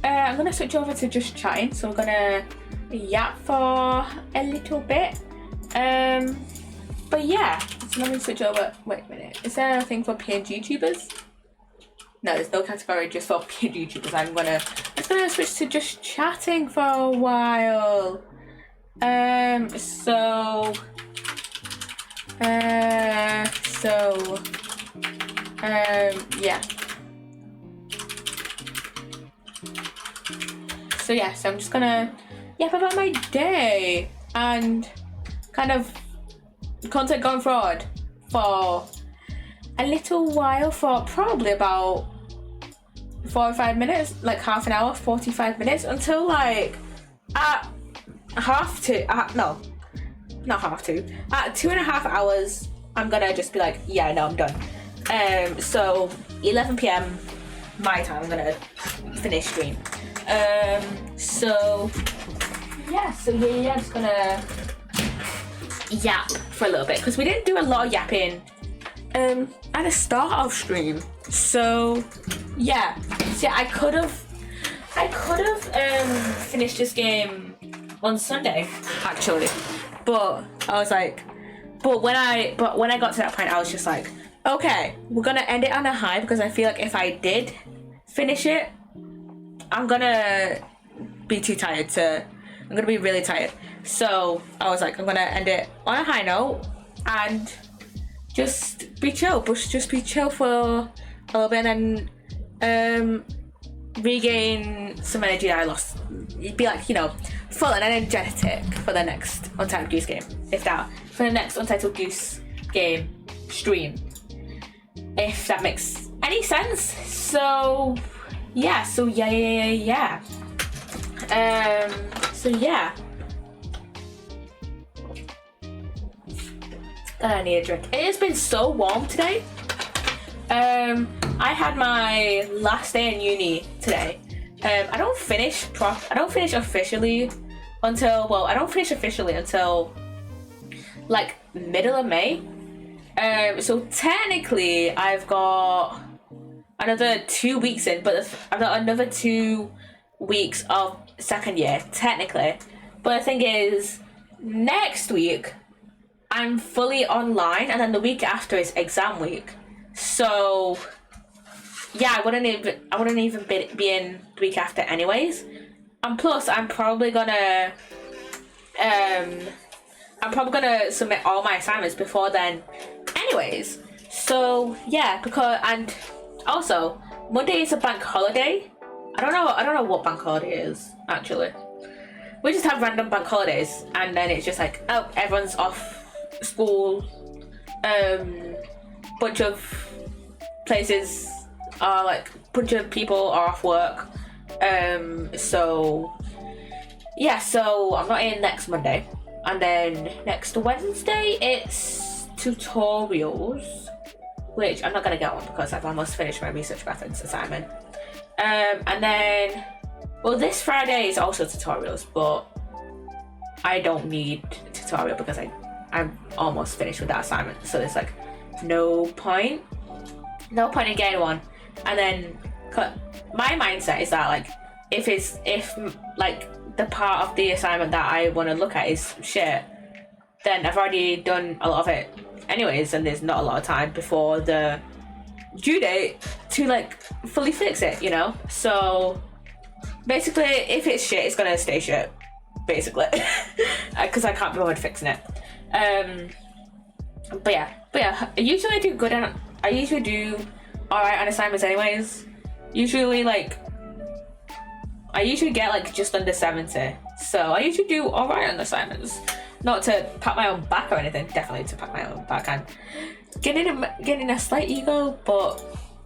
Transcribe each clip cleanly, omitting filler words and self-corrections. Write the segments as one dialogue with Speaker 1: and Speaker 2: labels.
Speaker 1: I'm gonna switch over to just chatting. So I'm gonna yap for a little bit. But yeah, so let me switch over. Wait a minute. Is there a thing for PNG YouTubers? No, there's no category just for PNG YouTubers. I'm gonna switch to just chatting for a while. Yeah. So yeah, so I'm just gonna yap about my day and kind of content going forward for a little while, for probably about 45 minutes, like half an hour, 45 minutes, until like at 2.5 hours, I'm gonna just be like, yeah, no, I'm done. So 11 p.m. my time, I'm gonna finish stream. So yeah, just gonna yap for a little bit because we didn't do a lot of yapping at the start of stream. So yeah, I could have finished this game on Sunday actually, but I was like, when I got to that point, I was just like, okay, we're gonna end it on a high, because I feel like if I did finish it, I'm gonna be too tired I'm gonna be really tired. So I was like, I'm gonna end it on a high note and just be chill, just be chill for a little bit, and then regain some energy that I lost. You'd be like, full and energetic for the next Untitled Goose game, for the next Untitled Goose game stream, if that makes any sense. So yeah. I need a drink. It has been so warm today. I had my last day in uni today. I don't finish officially until like middle of May. So technically I've got another 2 weeks in, but I've got another 2 weeks of second year technically. But the thing is, next week I'm fully online, and then the week after is exam week. So yeah, I wouldn't even be in the week after anyways. And plus, I'm probably gonna submit all my assignments before then anyways. So yeah, and also Monday is a bank holiday. I don't know what bank holiday is actually. We just have random bank holidays, and then it's just like, oh, everyone's off school. Bunch of places are like, bunch of people are off work. So yeah, so I'm not in next Monday, and then next Wednesday it's tutorials, which I'm not gonna get one because I've almost finished my research methods assignment. And then, well, this Friday is also tutorials, but I don't need tutorial because I'm almost finished with that assignment. So there's like no point in getting one. And then my mindset is that like, if like the part of the assignment that I want to look at is shit, then I've already done a lot of it anyways, and there's not a lot of time before the due date to like fully fix it, So basically, if it's shit, it's gonna stay shit, basically, because I can't be bothered fixing it. But yeah, I usually do alright on assignments anyways. I usually get like just under 70, so I usually do alright on assignments. Not to pat my own back or anything, definitely to pat my own back and getting a slight ego, but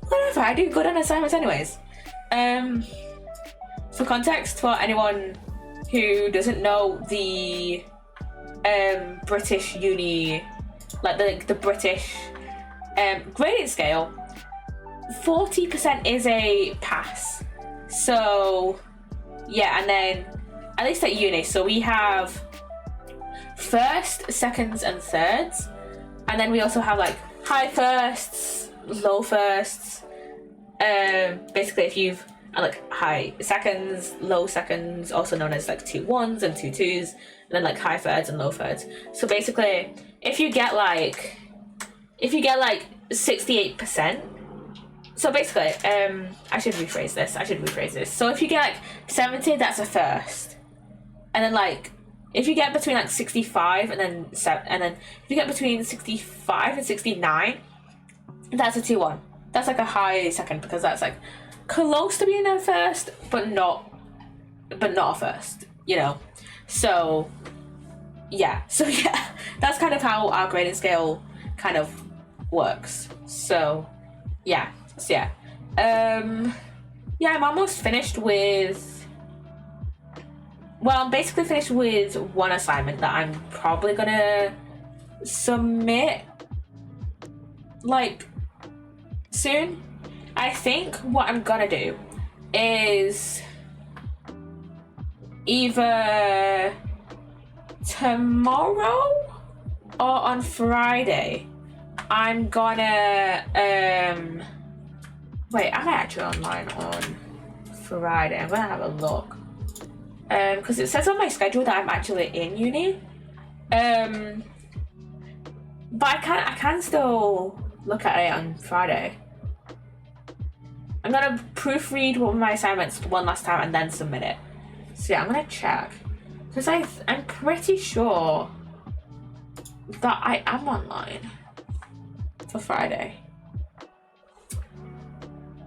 Speaker 1: whatever, I do good on assignments anyways. For context, for anyone who doesn't know the British uni, like the British grading scale, 40% is a pass. So yeah, and then at least at uni, so we have first, seconds and thirds, and then we also have like high firsts, low firsts. Basically, if you've and like high seconds, low seconds, also known as like 2 1s and 2 2s, and then like high thirds and low thirds. So basically, if you get like 68%. So basically, I should rephrase this. So if you get like 70, that's a first, and then like if you get between like 65 and then if you get between 65 and 69, that's a 2 1. That's like a high second, because that's like close to being a first, but not a first, you know. So yeah, that's kind of how our grading scale kind of works. So yeah. I'm almost finished with, well, I'm basically finished with one assignment that I'm probably gonna submit like soon. I think what I'm gonna do is either tomorrow or on Friday I'm gonna wait, am I actually online on Friday? I'm gonna have a look, because it says on my schedule that I'm actually in uni, but I can still look at it on Friday. I'm gonna proofread one of my assignments one last time and then submit it. So yeah, I'm gonna check, because I'm pretty sure that I am online for Friday.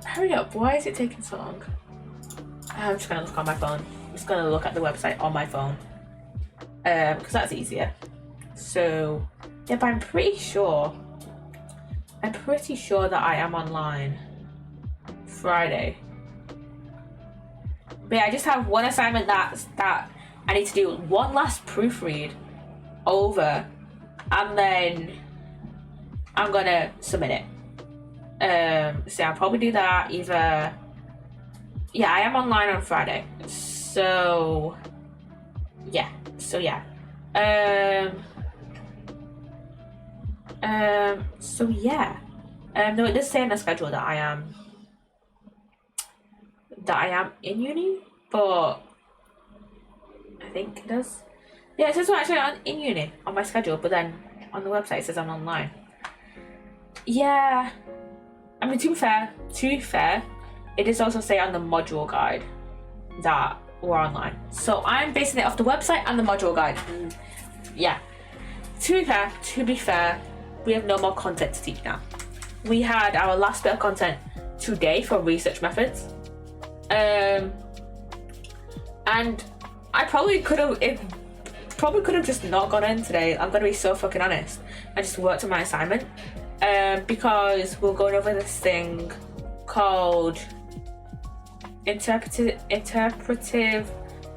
Speaker 1: Hurry up, why is it taking so long? I'm just gonna look on my phone. I'm just gonna look at the website on my phone, because that's easier. So yeah, but I'm pretty sure that I am online Friday. But yeah, I just have one assignment that I need to do one last proofread over, and then I'm gonna submit it. So I'll probably do that either. Yeah, I am online on Friday. So yeah. So yeah, no, it does say in the schedule that I am in uni, but I think it does. Yeah, it says I'm actually in uni on my schedule, but then on the website it says I'm online. Yeah, I mean, to be fair, it does also say on the module guide that we're online. So I'm basing it off the website and the module guide. Yeah, to be fair, we have no more content to teach now. We had our last bit of content today for research methods. And I probably could have just not gone in today. I'm gonna be so fucking honest. I just worked on my assignment, because we're going over this thing called interpretive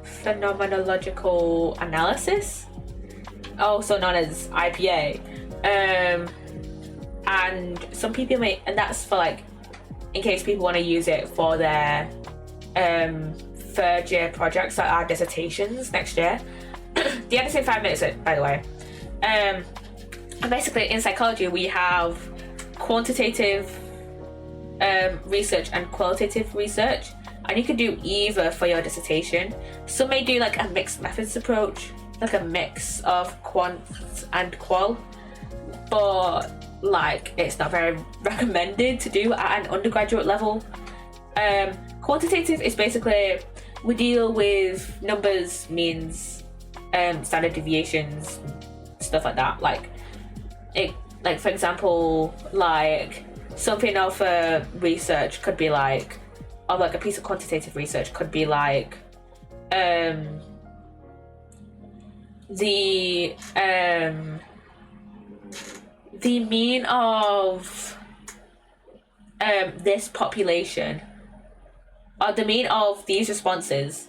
Speaker 1: phenomenological analysis, also known as IPA. And some people may, and that's for like, in case people want to use it for their third year projects, like our dissertations next year. The end is in 5 minutes, by the way. And basically in psychology we have quantitative research and qualitative research, and you can do either for your dissertation. Some may do like a mixed methods approach, like a mix of quant and qual, but like it's not very recommended to do at an undergraduate level. Quantitative is basically we deal with numbers, means, standard deviations, stuff like that. Like for example, like something of a research could be like, or like a piece of quantitative research could be like the mean of this population, or the mean of these responses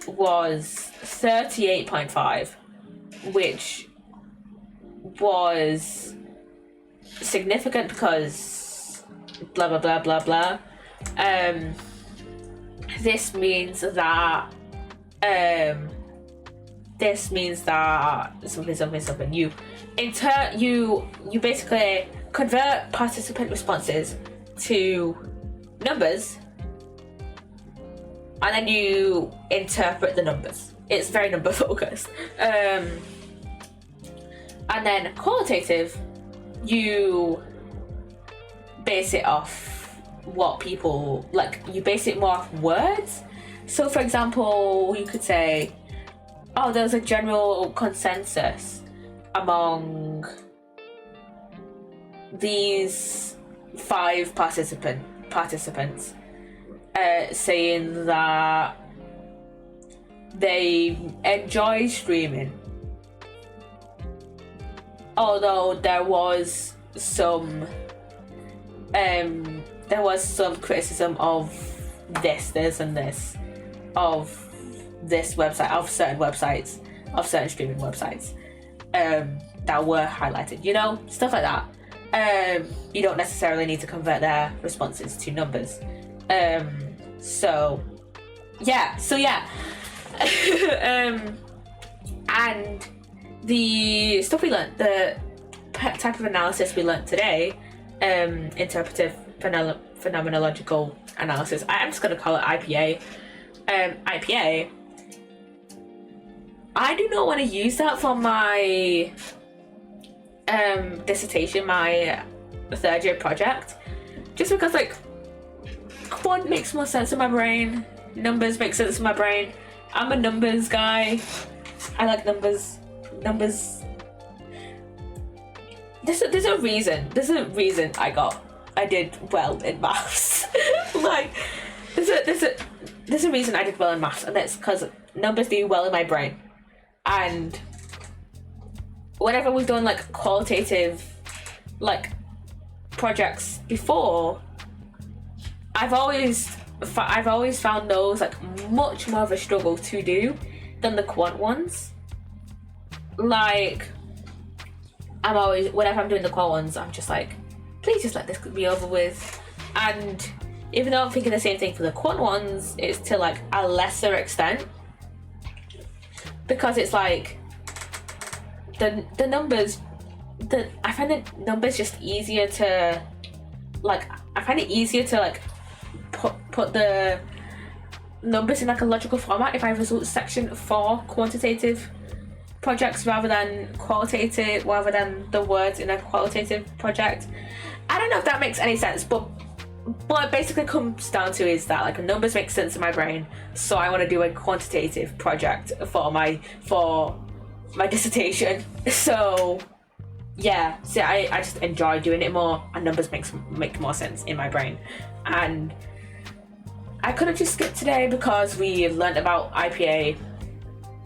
Speaker 1: was 38.5, which was significant because blah blah blah blah blah. This means that something. You basically convert participant responses to numbers, and then you interpret the numbers. It's very number focused. And then qualitative, you base it off what people like. You base it more off words. So for example, you could say, oh, there's a general consensus among these 5 participants saying that they enjoy streaming, although there was some criticism of this and this, of this website, of certain websites, of certain streaming websites that were highlighted, you know, stuff like that. You don't necessarily need to convert their responses to numbers. So yeah. And the stuff we learned, the type of analysis we learned today, interpretive phenomenological analysis, I'm just going to call it IPA. IPA, I do not want to use that for my dissertation, my 3rd year project, just because like quant makes more sense in my brain, numbers make sense in my brain. I'm a numbers guy. I like numbers. There's a reason I did well in maths. Like there's a reason I did well in maths, and that's because numbers do well in my brain. And whenever we've done like qualitative like projects before, I've always found those like much more of a struggle to do than the quant ones. Like I'm always, whenever I'm doing the quant ones, I'm just like, please just let this be over with. And even though I'm thinking the same thing for the quant ones, it's to like a lesser extent, because it's like the numbers, I find the numbers just easier to like, put the numbers in like a logical format if I have results section for quantitative projects rather than the words in a qualitative project. I don't know if that makes any sense, but what it basically comes down to is that like numbers make sense in my brain, so I want to do a quantitative project for my dissertation. So yeah, so I just enjoy doing it more, and numbers make more sense in my brain. And I could have just skipped today because we learnt about IPA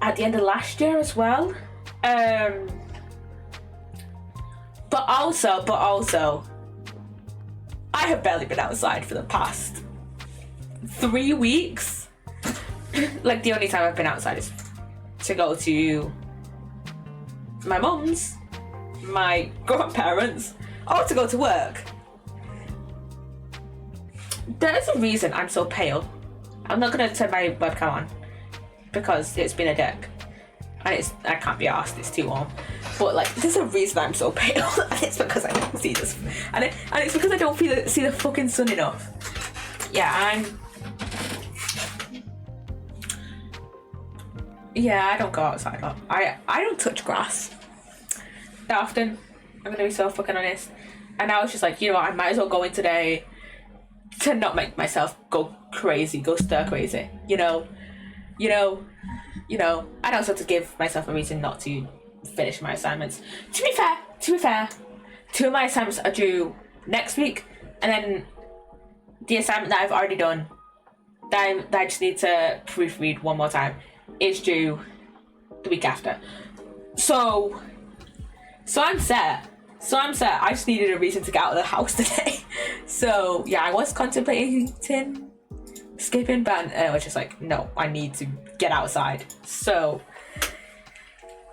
Speaker 1: at the end of last year as well. But also I have barely been outside for the past 3 weeks. Like the only time I've been outside is to go to my mum's, my grandparents, or to go to work. There's a reason I'm so pale. I'm not gonna turn my webcam on because it's been a dick, and I can't be arsed, it's too warm. But like, there's a reason I'm so pale, and it's because I don't see this, and it's because I don't see the fucking sun enough. Yeah, I don't go outside. I don't touch grass that often. I'm gonna be so fucking honest. And I was just like, you know what, I might as well go in today to not make myself go crazy, go stir crazy. You know. I also have to give myself a reason not to finish my assignments. To be fair, 2 of my assignments are due next week, and then the assignment that I've already done, that I just need to proofread one more time, is due the week after. So I'm set. I just needed a reason to get out of the house today. So yeah, I was contemplating skipping, but I was just like, no, I need to get outside. So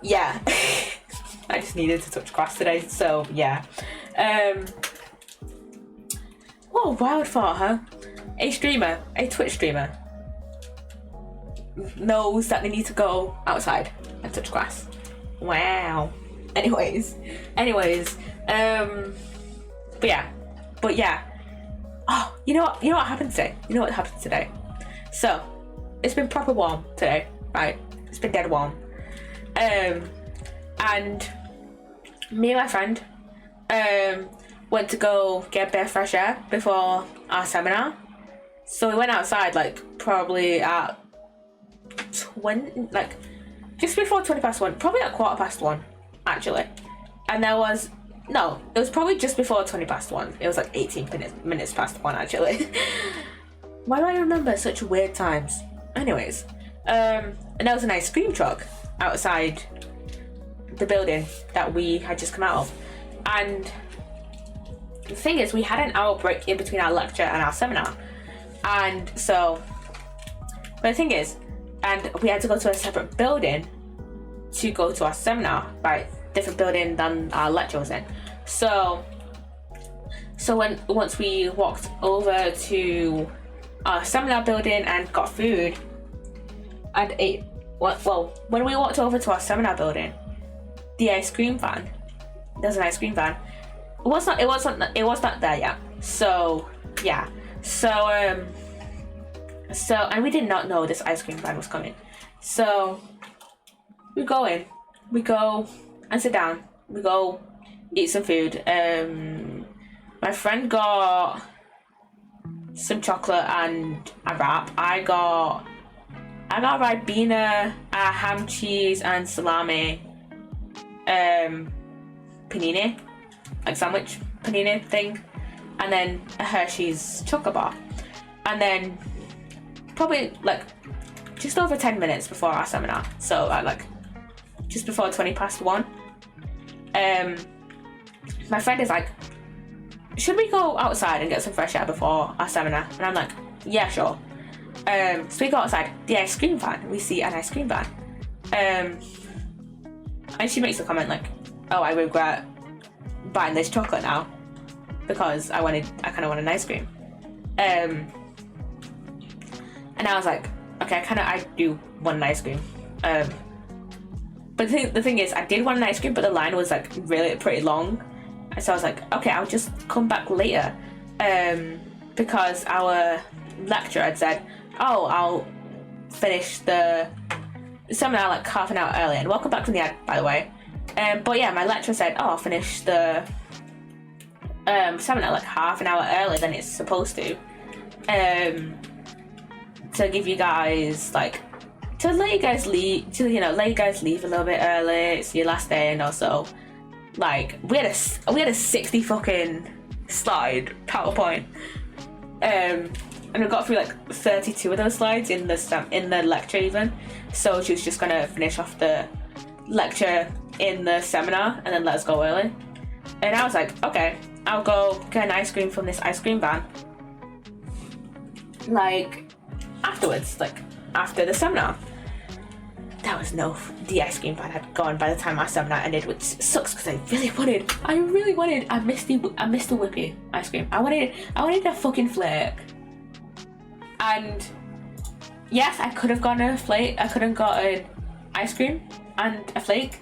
Speaker 1: yeah, I just needed to touch grass today. So yeah. What a wild thought, huh? A Twitch streamer knows that they need to go outside and touch grass. Wow. Anyways, but yeah. Oh, you know what happened today? So it's been proper warm today, right? It's been dead warm. And me and my friend went to go get a bit of fresh air before our seminar. So we went outside like probably at 20, like just before 1, probably at 1:15 actually. And there was, no, it was probably just before 1. It was like 18 minutes past 1 actually. Why do I remember such weird times? Anyways, and there was an ice cream truck outside the building that we had just come out of. And the thing is, we had an hour break in between our lecture and our seminar. And so, but the thing is, and we had to go to a separate building to go to our seminar, right? Different building than our lecture was in. So once we walked over to our seminar building and got food and ate, well, when we walked over to our seminar building, the ice cream van, there's an ice cream van. It was not there yet. So yeah. So and we did not know this ice cream van was coming. So we go in, we go and sit down, we go eat some food. My friend got some chocolate and a wrap. I got Ribena, ham, cheese and salami panini, like sandwich panini thing, and then a Hershey's chocolate bar. And then probably like just over 10 minutes before our seminar, so like just before 1:20, my friend is like, should we go outside and get some fresh air before our seminar? And I'm like, yeah, sure. So we go outside, the ice cream van, we see an ice cream van. And she makes a comment like, oh, I regret buying this chocolate now because I kind of want an ice cream. And I was like, okay, I do want an ice cream. But the thing is, I did want an ice cream, but the line was like really pretty long. And so I was like, okay, I'll just come back later. Because our lecturer had said, oh, I'll finish the seminar like half an hour early. And welcome back from the ad, by the way. But yeah, my lecturer said, oh, I'll finish the seminar like half an hour earlier than it's supposed to. To give you guys like, to let you guys leave, let you guys leave a little bit early. It's your last day, and also like we had a 60 fucking slide PowerPoint, and we got through like 32 of those slides in the lecture even. So she was just gonna finish off the lecture in the seminar and then let us go early. And I was like, okay, I'll go get an ice cream from this ice cream van like afterwards, like after the seminar. The ice cream van had gone by the time our seminar ended, which sucks because I really wanted I missed the whippy ice cream. I wanted a fucking flake. And yes, I could have gotten a flake. I could have gotten ice cream and a flake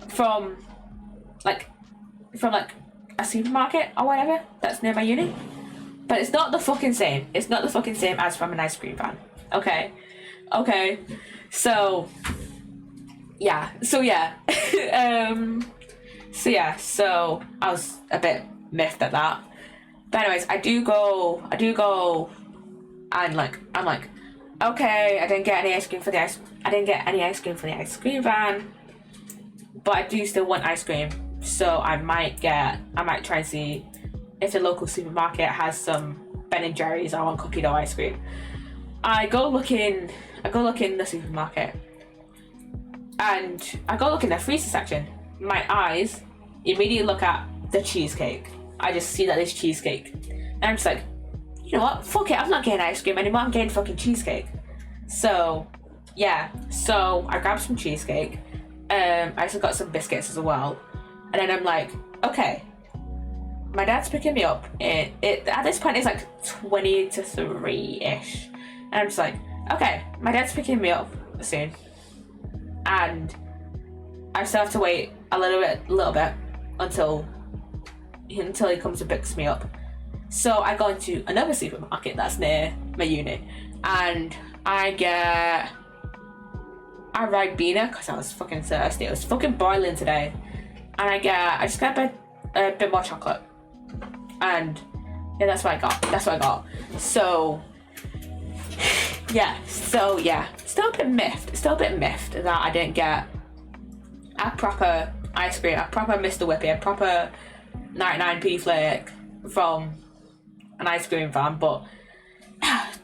Speaker 1: from a supermarket or whatever that's near my uni. But it's not the fucking same. It's not the fucking same as from an ice cream van. Okay. So yeah. So I was a bit miffed at that. But anyways, I do go and I'm like, okay, I didn't get any ice cream for the ice cream van, but I do still want ice cream. So I might try and see if the local supermarket has some Ben & Jerry's or cookie dough ice cream. I go look in the supermarket, and I go look in the freezer section. My eyes immediately look at the cheesecake. I just see that there's cheesecake, and I'm just like, you know what? Fuck it. I'm not getting ice cream anymore. I'm getting fucking cheesecake. So yeah. So I grabbed some cheesecake. I also got some biscuits as well, and then I'm like, okay. My dad's picking me up. At this point it's like 20 to 3-ish. And I'm just like, okay, my dad's picking me up soon. And I still have to wait a little bit until he comes and picks me up. So I go into another supermarket that's near my uni. And I get a Ribena because I was fucking thirsty. It was fucking boiling today. And I just get a bit more chocolate. And yeah, that's what I got. So yeah, still a bit miffed that I didn't get a proper ice cream, a proper Mr. Whippy, a proper 99p flake from an ice cream van. But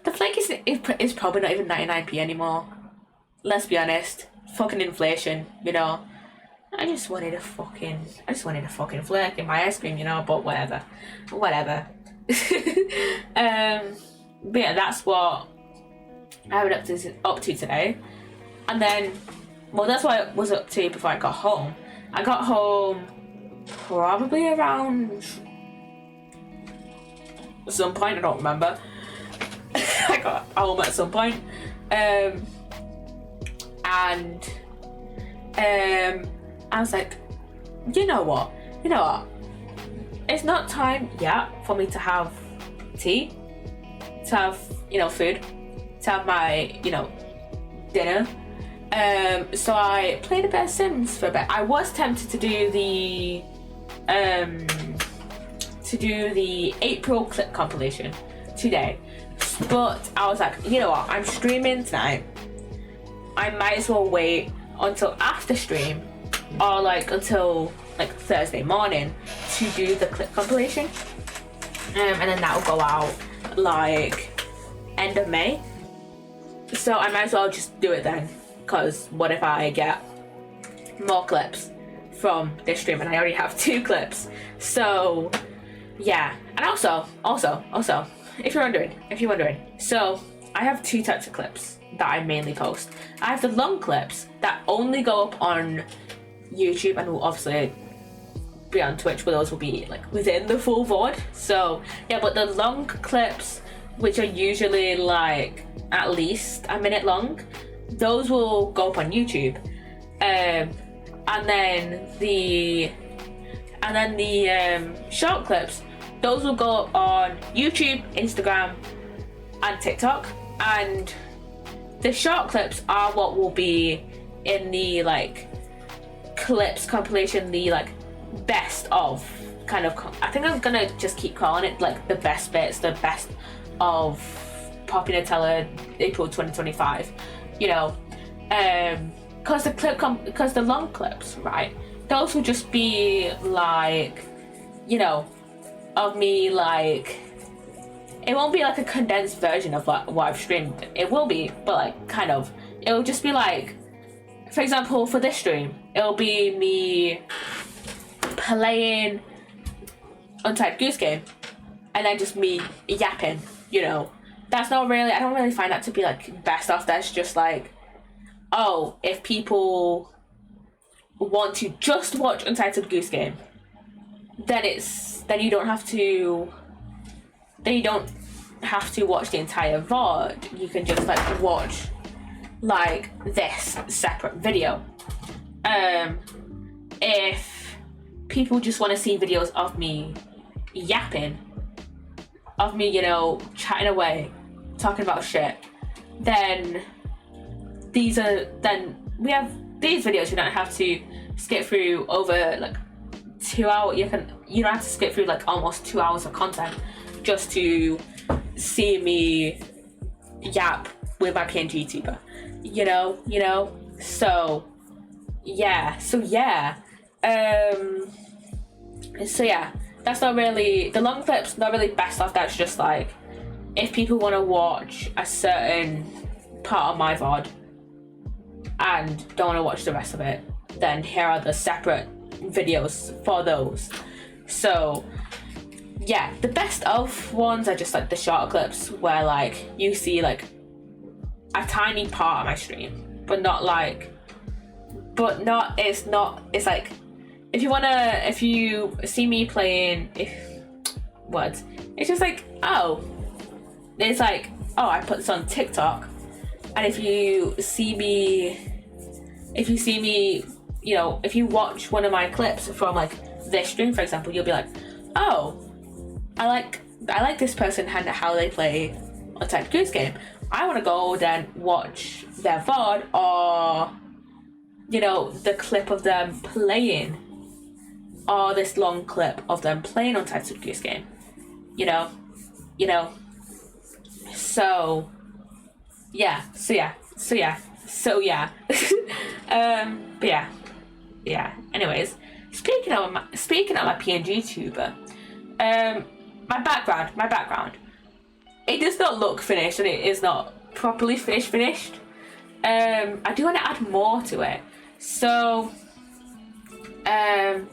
Speaker 1: the flake is probably not even 99p anymore. Let's be honest. Fucking inflation, you know. I just wanted a fucking flake in my ice cream, you know. But whatever. But yeah, that's what I was up to today. And then, well, that's what I was up to before I got home. I got home probably around some point, I don't remember. I got home at some point. And I was like, you know what? It's not time yet for me to have tea, to have, food, to have my, dinner. So I played a bit of Sims for a bit. I was tempted to do the April clip compilation today, but I was like, you know what? I'm streaming tonight. I might as well wait until after stream, or until Thursday morning to do the clip compilation, and then that'll go out end of May. So I might as well just do it then, because what if I get more clips from this stream and I already have 2 clips? So yeah. And also if you're wondering, so I have 2 types of clips that I mainly post. I have the long clips that only go up on YouTube and will obviously be on Twitch, but those will be within the full VOD. So yeah, but the long clips, which are usually at least a minute long, those will go up on YouTube. And then the short clips, those will go up on YouTube, Instagram, and TikTok. And the short clips are what will be in the clips compilation, the best of kind of. I think I'm gonna just keep calling it the best bits, the best of Poppy Nutella April 2025. Because the long clips, right? Those will just be of me it won't be a condensed version of what I've streamed. It will be, but kind of. It'll just be for example, for this stream, it'll be me playing Untitled Goose Game, and then just me yapping. That's not really. I don't really find that to be best of. That's just oh, if people want to just watch Untitled Goose Game, then you don't have to. Then you don't have to watch the entire VOD. You can just watch this separate video. If people just want to see videos of me yapping, of me, chatting away, talking about shit, then we have these videos. You don't have to skip through over 2 hours. You don't have to skip through almost 2 hours of content just to see me yap with my PNG tuber, so yeah, that's not really the long clips, not really best of. That's just if people want to watch a certain part of my VOD and don't want to watch the rest of it, then here are the separate videos for those. So yeah, the best of ones are just the short clips where you see a tiny part of my stream, but it's if you see me playing, it's just oh, it's oh, I put this on TikTok, and if you see me, if you watch one of my clips from this stream, for example, you'll be oh, I like this person and how they play Untitled Goose Game. I want to go then watch their VOD or, you know, the clip of them playing, or this long clip of them playing Untitled Goose Game. You know. So yeah. But yeah. Anyways, speaking of my PNG tuber, my background. It does not look finished, and it is not properly finished. I do want to add more to it. So I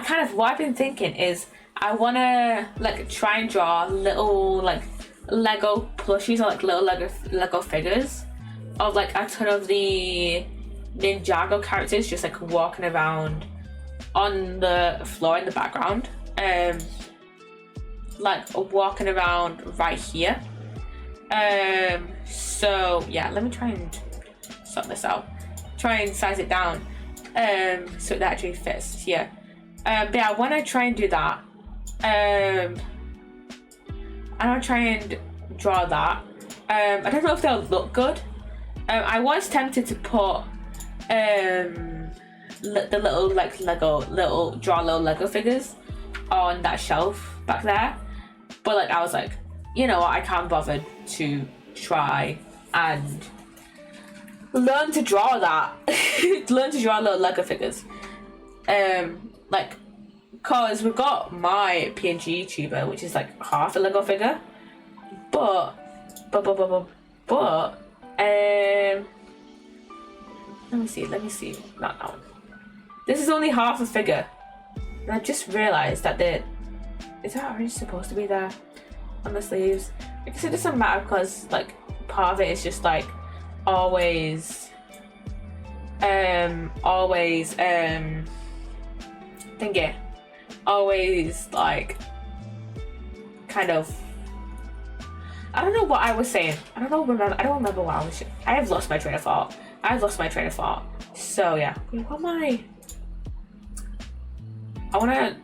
Speaker 1: kind of, what I've been thinking is I want to like try and draw little like Lego plushies, or like little Lego figures of like a ton of the Ninjago characters just like walking around on the floor in the background, like walking around right here. So yeah, let me try and sort this out, try and size it down so it actually fits here. But yeah, I want to try and do that. I want to try and draw that. I don't know if they'll look good. I was tempted to put the little like little Lego figures on that shelf back there, but like I was like, you know what, I can't bother to try and learn to draw that. Learn to draw little Lego figures. Like, cause we've got my PNG tuber, which is like half a Lego figure, but let me see, not that one. This is only half a figure, and I just realised that is that already supposed to be there on the sleeves? I guess it doesn't matter, because like part of it is just like always like kind of, I don't know what I was saying. I don't remember what I was. I have lost my train of thought. So yeah, what am I wanna.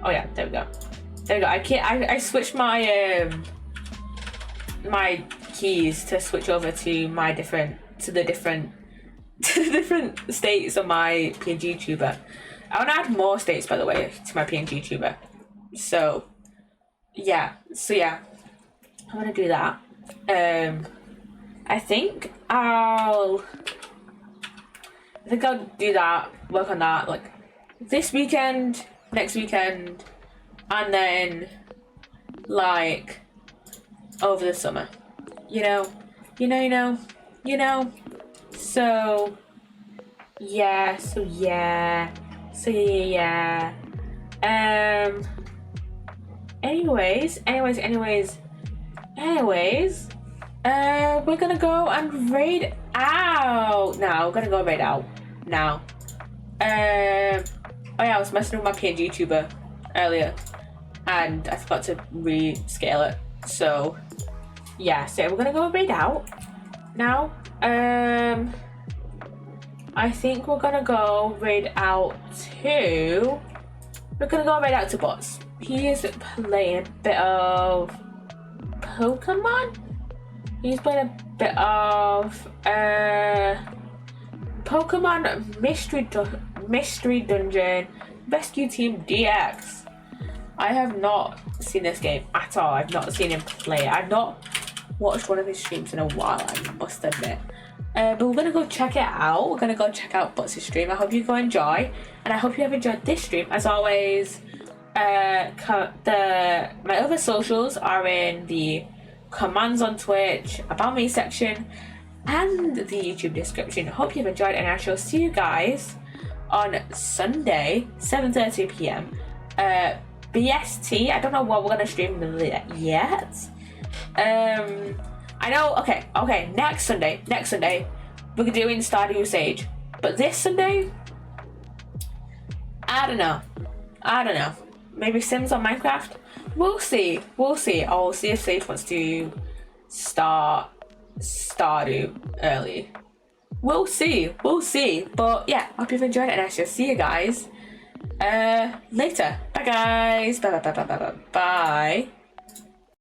Speaker 1: Oh yeah, there we go. I switched my my keys to switch over to the different states of my PNG tuber. I want to add more states, by the way, to my PNG tuber. So yeah, I want to do that. I think I'll do that, work on that like this weekend, next weekend, and then like over the summer. You know. So yeah. Anyways, we're gonna go and raid out now. Oh yeah, I was messing with my PNG tuber earlier, and I forgot to rescale it. So yeah, so we're gonna go raid out now. I think we're gonna go raid out to. Bots. He is playing a bit of Pokemon. He's playing a bit of Pokemon Mystery Dungeon Rescue Team DX. I have not seen this game at all. I've not seen him play it. I've not watched one of his streams in a while, I must admit. But we're going to go check it out. We're going to go check out Butts' stream. I hope you go enjoy. And I hope you have enjoyed this stream. As always, my other socials are in the commands on Twitch, about me section, and the YouTube description. Hope you've enjoyed, and I shall see you guys on Sunday, 7:30 p.m. BST. I don't know what we're going to stream yet. I know, okay, next Sunday, we're doing Stardew Sage. But this Sunday, I don't know. Maybe Sims on Minecraft? We'll see. I'll see if Sage wants to start Stardew early. We'll see. But yeah, hope you've enjoyed it, and I shall see you guys later. Bye guys. Bye.